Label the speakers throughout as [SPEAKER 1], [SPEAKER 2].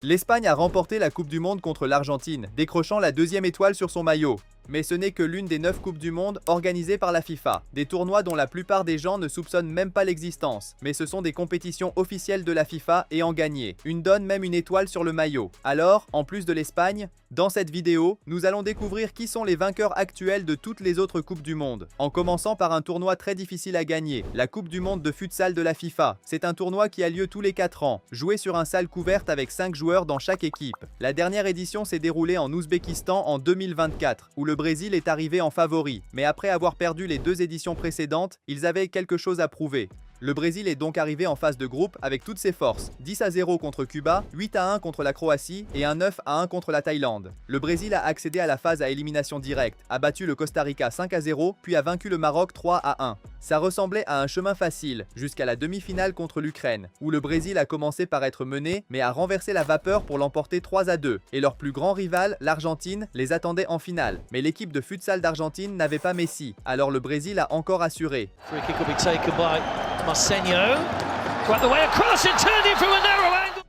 [SPEAKER 1] L'Espagne a remporté la Coupe du Monde contre l'Argentine, décrochant la deuxième étoile sur son maillot. Mais ce n'est que l'une des 9 Coupes du Monde organisées par la FIFA. Des tournois dont la plupart des gens ne soupçonnent même pas l'existence. Mais ce sont des compétitions officielles de la FIFA et en gagner. Une donne même une étoile sur le maillot. Alors, en plus de l'Espagne, dans cette vidéo, nous allons découvrir qui sont les vainqueurs actuels de toutes les autres Coupes du Monde. En commençant par un tournoi très difficile à gagner, la Coupe du Monde de futsal de la FIFA. C'est un tournoi qui a lieu tous les 4 ans, joué sur un salle couverte avec 5 joueurs dans chaque équipe. La dernière édition s'est déroulée en Ouzbékistan en 2024, où le Brésil est arrivé en favori, mais après avoir perdu les 2 éditions précédentes, ils avaient quelque chose à prouver. Le Brésil est donc arrivé en phase de groupe avec toutes ses forces, 10-0 contre Cuba, 8-1 contre la Croatie et un 9-1 contre la Thaïlande. Le Brésil a accédé à la phase à élimination directe, a battu le Costa Rica 5-0, puis a vaincu le Maroc 3-1. Ça ressemblait à un chemin facile, jusqu'à la demi-finale contre l'Ukraine, où le Brésil a commencé par être mené, mais a renversé la vapeur pour l'emporter 3-2, et leur plus grand rival, l'Argentine, les attendait en finale. Mais l'équipe de futsal d'Argentine n'avait pas Messi, alors le Brésil a encore assuré.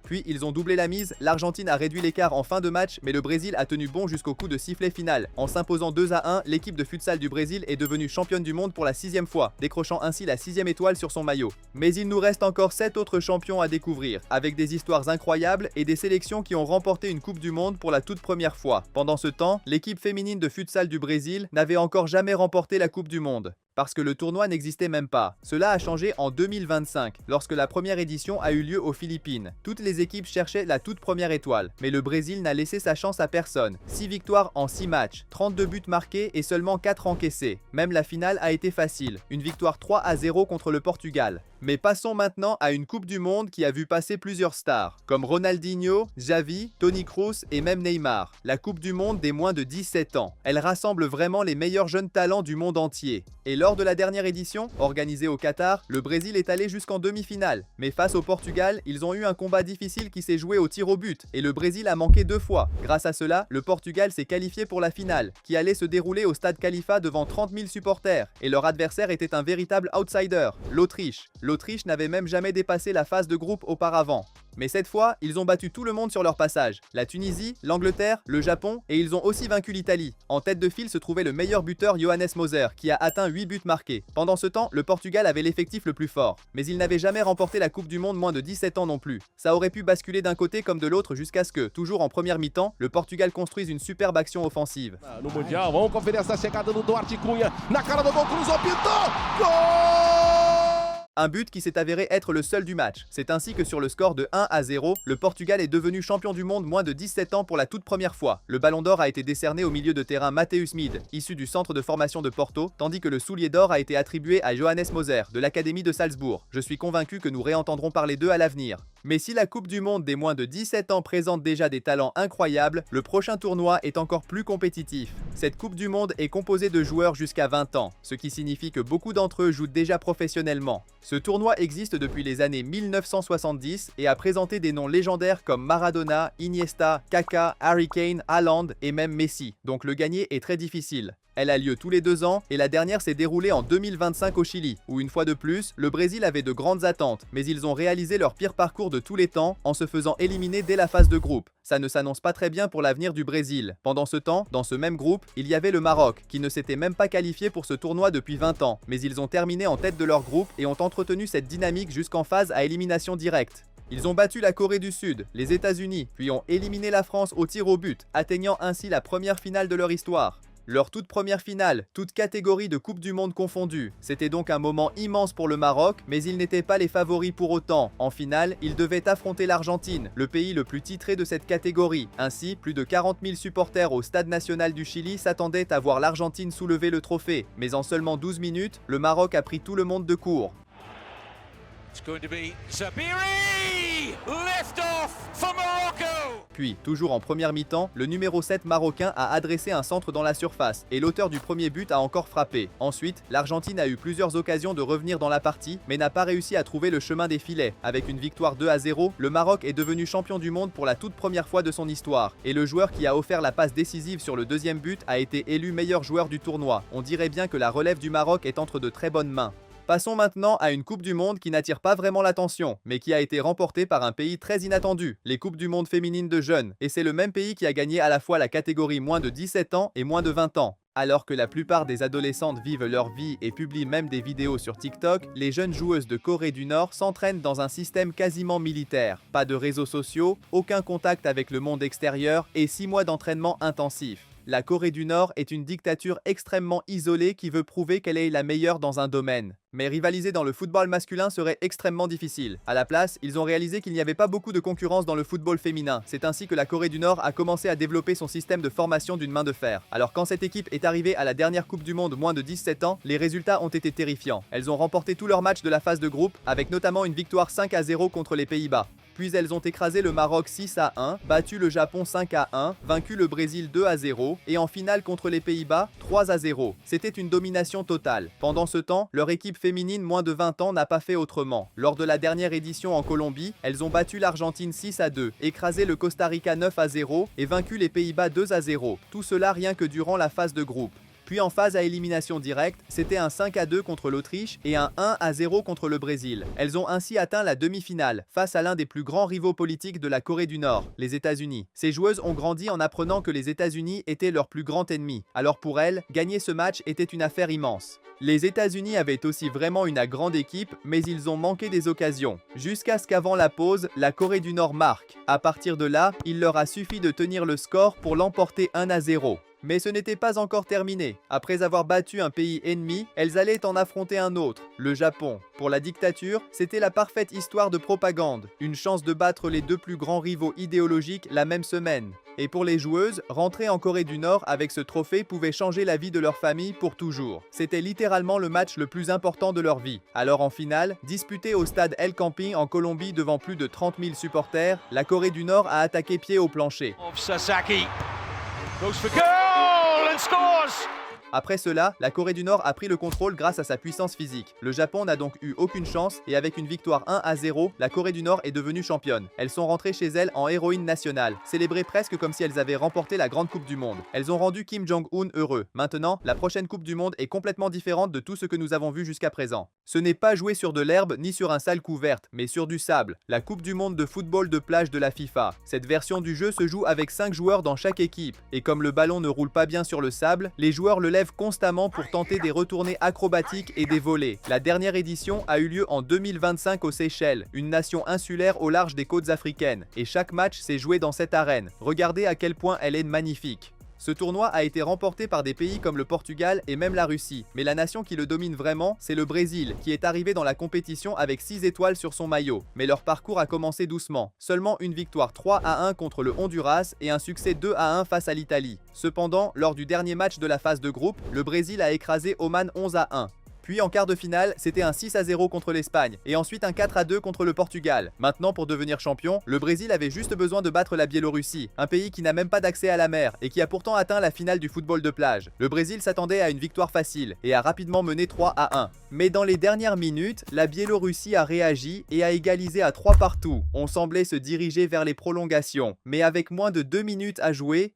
[SPEAKER 1] Puis ils ont doublé la mise, l'Argentine a réduit l'écart en fin de match, mais le Brésil a tenu bon jusqu'au coup de sifflet final. En s'imposant 2-1, l'équipe de futsal du Brésil est devenue championne du monde pour la 6e fois, décrochant ainsi la 6e étoile sur son maillot. Mais il nous reste encore 7 autres champions à découvrir, avec des histoires incroyables et des sélections qui ont remporté une Coupe du Monde pour la toute première fois. Pendant ce temps, l'équipe féminine de futsal du Brésil n'avait encore jamais remporté la Coupe du Monde, parce que le tournoi n'existait même pas. Cela a changé en 2025, lorsque la première édition a eu lieu aux Philippines. Toutes les équipes cherchaient la toute première étoile, mais le Brésil n'a laissé sa chance à personne. 6 victoires en 6 matchs, 32 buts marqués et seulement 4 encaissés. Même la finale a été facile, une victoire 3-0 contre le Portugal. Mais passons maintenant à une Coupe du Monde qui a vu passer plusieurs stars, comme Ronaldinho, Xavi, Toni Kroos et même Neymar. La Coupe du Monde des moins de 17 ans. Elle rassemble vraiment les meilleurs jeunes talents du monde entier. Et lors de la dernière édition, organisée au Qatar, le Brésil est allé jusqu'en demi-finale. Mais face au Portugal, ils ont eu un combat difficile qui s'est joué au tir au but, et le Brésil a manqué 2 fois. Grâce à cela, le Portugal s'est qualifié pour la finale, qui allait se dérouler au stade Khalifa devant 30 000 supporters. Et leur adversaire était un véritable outsider, l'Autriche. L'Autriche n'avait même jamais dépassé la phase de groupe auparavant. Mais cette fois, ils ont battu tout le monde sur leur passage. La Tunisie, l'Angleterre, le Japon, et ils ont aussi vaincu l'Italie. En tête de file se trouvait le meilleur buteur Johannes Moser, qui a atteint 8 buts marqués. Pendant ce temps, le Portugal avait l'effectif le plus fort. Mais il n'avait jamais remporté la Coupe du Monde moins de 17 ans non plus. Ça aurait pu basculer d'un côté comme de l'autre jusqu'à ce que, toujours en première mi-temps, le Portugal construise une superbe action offensive.
[SPEAKER 2] No Mundial, vamos conferir essa chegada do Duarte Cunha, na cara do gol, cruzou, pintou, gol!
[SPEAKER 1] Un but qui s'est avéré être le seul du match. C'est ainsi que sur le score de 1-0, le Portugal est devenu champion du monde moins de 17 ans pour la toute première fois. Le ballon d'or a été décerné au milieu de terrain Matthäus Mid, issu du centre de formation de Porto, tandis que le soulier d'or a été attribué à Johannes Moser, de l'Académie de Salzbourg. Je suis convaincu que nous réentendrons parler d'eux à l'avenir. Mais si la Coupe du Monde des moins de 17 ans présente déjà des talents incroyables, le prochain tournoi est encore plus compétitif. Cette Coupe du Monde est composée de joueurs jusqu'à 20 ans, ce qui signifie que beaucoup d'entre eux jouent déjà professionnellement. Ce tournoi existe depuis les années 1970 et a présenté des noms légendaires comme Maradona, Iniesta, Kaka, Harry Kane, Haaland et même Messi, donc le gagner est très difficile. Elle a lieu tous les 2 ans et la dernière s'est déroulée en 2025 au Chili, où une fois de plus, le Brésil avait de grandes attentes, mais ils ont réalisé leur pire parcours de tous les temps en se faisant éliminer dès la phase de groupe. Ça ne s'annonce pas très bien pour l'avenir du Brésil. Pendant ce temps, dans ce même groupe, il y avait le Maroc, qui ne s'était même pas qualifié pour ce tournoi depuis 20 ans, mais ils ont terminé en tête de leur groupe et ont entretenu cette dynamique jusqu'en phase à élimination directe. Ils ont battu la Corée du Sud, les États-Unis, puis ont éliminé la France au tir au but, atteignant ainsi la première finale de leur histoire. Leur toute première finale, toute catégorie de Coupe du Monde confondue. C'était donc un moment immense pour le Maroc, mais ils n'étaient pas les favoris pour autant. En finale, ils devaient affronter l'Argentine, le pays le plus titré de cette catégorie. Ainsi, plus de 40 000 supporters au Stade national du Chili s'attendaient à voir l'Argentine soulever le trophée. Mais en seulement 12 minutes, le Maroc a pris tout le monde de court. Puis, toujours en première mi-temps, le numéro 7 marocain a adressé un centre dans la surface et l'auteur du premier but a encore frappé. Ensuite, l'Argentine a eu plusieurs occasions de revenir dans la partie, mais n'a pas réussi à trouver le chemin des filets. Avec une victoire 2-0, le Maroc est devenu champion du monde pour la toute première fois de son histoire. Et le joueur qui a offert la passe décisive sur le deuxième but a été élu meilleur joueur du tournoi. On dirait bien que la relève du Maroc est entre de très bonnes mains. Passons maintenant à une Coupe du Monde qui n'attire pas vraiment l'attention, mais qui a été remportée par un pays très inattendu, les Coupes du Monde féminines de jeunes, et c'est le même pays qui a gagné à la fois la catégorie moins de 17 ans et moins de 20 ans. Alors que la plupart des adolescentes vivent leur vie et publient même des vidéos sur TikTok, les jeunes joueuses de Corée du Nord s'entraînent dans un système quasiment militaire. Pas de réseaux sociaux, aucun contact avec le monde extérieur et 6 mois d'entraînement intensif. La Corée du Nord est une dictature extrêmement isolée qui veut prouver qu'elle est la meilleure dans un domaine. Mais rivaliser dans le football masculin serait extrêmement difficile. À la place, ils ont réalisé qu'il n'y avait pas beaucoup de concurrence dans le football féminin. C'est ainsi que la Corée du Nord a commencé à développer son système de formation d'une main de fer. Alors quand cette équipe est arrivée à la dernière Coupe du Monde moins de 17 ans, les résultats ont été terrifiants. Elles ont remporté tous leurs matchs de la phase de groupe, avec notamment une victoire 5-0 contre les Pays-Bas. Puis elles ont écrasé le Maroc 6-1, battu le Japon 5-1, vaincu le Brésil 2-0 et en finale contre les Pays-Bas 3-0. C'était une domination totale. Pendant ce temps, leur équipe féminine moins de 20 ans n'a pas fait autrement. Lors de la dernière édition en Colombie, elles ont battu l'Argentine 6-2, écrasé le Costa Rica 9-0 et vaincu les Pays-Bas 2-0. Tout cela rien que durant la phase de groupe. Puis en phase à élimination directe, c'était un 5-2 contre l'Autriche et un 1-0 contre le Brésil. Elles ont ainsi atteint la demi-finale, face à l'un des plus grands rivaux politiques de la Corée du Nord, les États-Unis. Ces joueuses ont grandi en apprenant que les États-Unis étaient leur plus grand ennemi. Alors pour elles, gagner ce match était une affaire immense. Les États-Unis avaient aussi vraiment une grande équipe, mais ils ont manqué des occasions. Jusqu'à ce qu'avant la pause, la Corée du Nord marque. À partir de là, il leur a suffi de tenir le score pour l'emporter 1-0. Mais ce n'était pas encore terminé. Après avoir battu un pays ennemi, elles allaient en affronter un autre, le Japon. Pour la dictature, c'était la parfaite histoire de propagande. Une chance de battre les deux plus grands rivaux idéologiques la même semaine. Et pour les joueuses, rentrer en Corée du Nord avec ce trophée pouvait changer la vie de leur famille pour toujours. C'était littéralement le match le plus important de leur vie. Alors en finale, disputée au stade El Camping en Colombie devant plus de 30 000 supporters, la Corée du Nord a attaqué pied au plancher. Après cela, la Corée du Nord a pris le contrôle grâce à sa puissance physique. Le Japon n'a donc eu aucune chance et avec une victoire 1-0, la Corée du Nord est devenue championne. Elles sont rentrées chez elles en héroïne nationale, célébrées presque comme si elles avaient remporté la grande Coupe du Monde. Elles ont rendu Kim Jong-un heureux. Maintenant, la prochaine Coupe du Monde est complètement différente de tout ce que nous avons vu jusqu'à présent. Ce n'est pas joué sur de l'herbe ni sur un sale couverte, mais sur du sable. La Coupe du Monde de football de plage de la FIFA. Cette version du jeu se joue avec 5 joueurs dans chaque équipe. Et comme le ballon ne roule pas bien sur le sable, les joueurs le lèvent constamment pour tenter des retournées acrobatiques et des volées. La dernière édition a eu lieu en 2025 aux Seychelles, une nation insulaire au large des côtes africaines. Et chaque match s'est joué dans cette arène. Regardez à quel point elle est magnifique. Ce tournoi a été remporté par des pays comme le Portugal et même la Russie. Mais la nation qui le domine vraiment, c'est le Brésil, qui est arrivé dans la compétition avec 6 étoiles sur son maillot. Mais leur parcours a commencé doucement. Seulement une victoire 3-1 contre le Honduras et un succès 2-1 face à l'Italie. Cependant, lors du dernier match de la phase de groupe, le Brésil a écrasé Oman 11-1. Puis en quart de finale, c'était un 6-0 contre l'Espagne et ensuite un 4-2 contre le Portugal. Maintenant, pour devenir champion, le Brésil avait juste besoin de battre la Biélorussie, un pays qui n'a même pas d'accès à la mer et qui a pourtant atteint la finale du football de plage. Le Brésil s'attendait à une victoire facile et a rapidement mené 3-1. Mais dans les dernières minutes, la Biélorussie a réagi et a égalisé à 3 partout. On semblait se diriger vers les prolongations, mais avec moins de 2 minutes à jouer,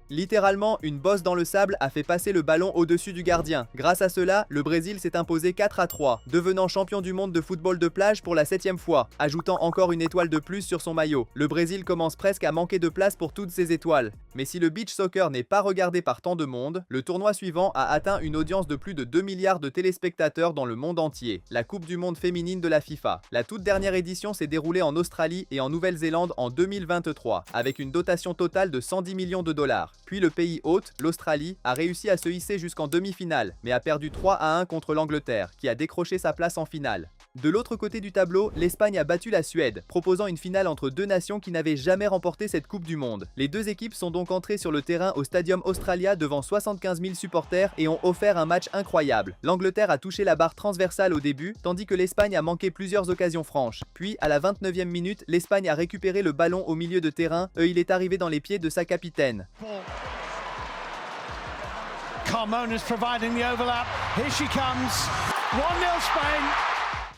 [SPEAKER 1] littéralement, une bosse dans le sable a fait passer le ballon au-dessus du gardien. Grâce à cela, le Brésil s'est imposé 4-3, devenant champion du monde de football de plage pour la 7e fois, ajoutant encore une étoile de plus sur son maillot. Le Brésil commence presque à manquer de place pour toutes ses étoiles. Mais si le beach soccer n'est pas regardé par tant de monde, le tournoi suivant a atteint une audience de plus de 2 milliards de téléspectateurs dans le monde entier, la Coupe du monde féminine de la FIFA. La toute dernière édition s'est déroulée en Australie et en Nouvelle-Zélande en 2023, avec une dotation totale de 110 millions de dollars. Puis le pays hôte, l'Australie, a réussi à se hisser jusqu'en demi-finale, mais a perdu 3-1 contre l'Angleterre, qui a décroché sa place en finale. De l'autre côté du tableau, l'Espagne a battu la Suède, proposant une finale entre deux nations qui n'avaient jamais remporté cette Coupe du Monde. Les deux équipes sont donc entrées sur le terrain au Stadium Australia devant 75 000 supporters et ont offert un match incroyable. L'Angleterre a touché la barre transversale au début, tandis que l'Espagne a manqué plusieurs occasions franches. Puis, à la 29e minute, l'Espagne a récupéré le ballon au milieu de terrain et il est arrivé dans les pieds de sa capitaine.
[SPEAKER 3] Carmona's providing the overlap. Here she comes. 1-0 Spain.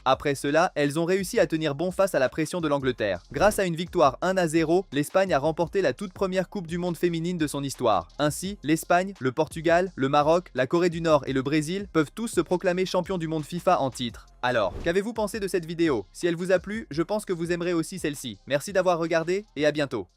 [SPEAKER 1] Après cela, elles ont réussi à tenir bon face à la pression de l'Angleterre. Grâce à une victoire 1-0, l'Espagne a remporté la toute première Coupe du Monde féminine de son histoire. Ainsi, l'Espagne, le Portugal, le Maroc, la Corée du Nord et le Brésil peuvent tous se proclamer champions du monde FIFA en titre. Alors, qu'avez-vous pensé de cette vidéo? Si elle vous a plu, je pense que vous aimerez aussi celle-ci. Merci d'avoir regardé et à bientôt.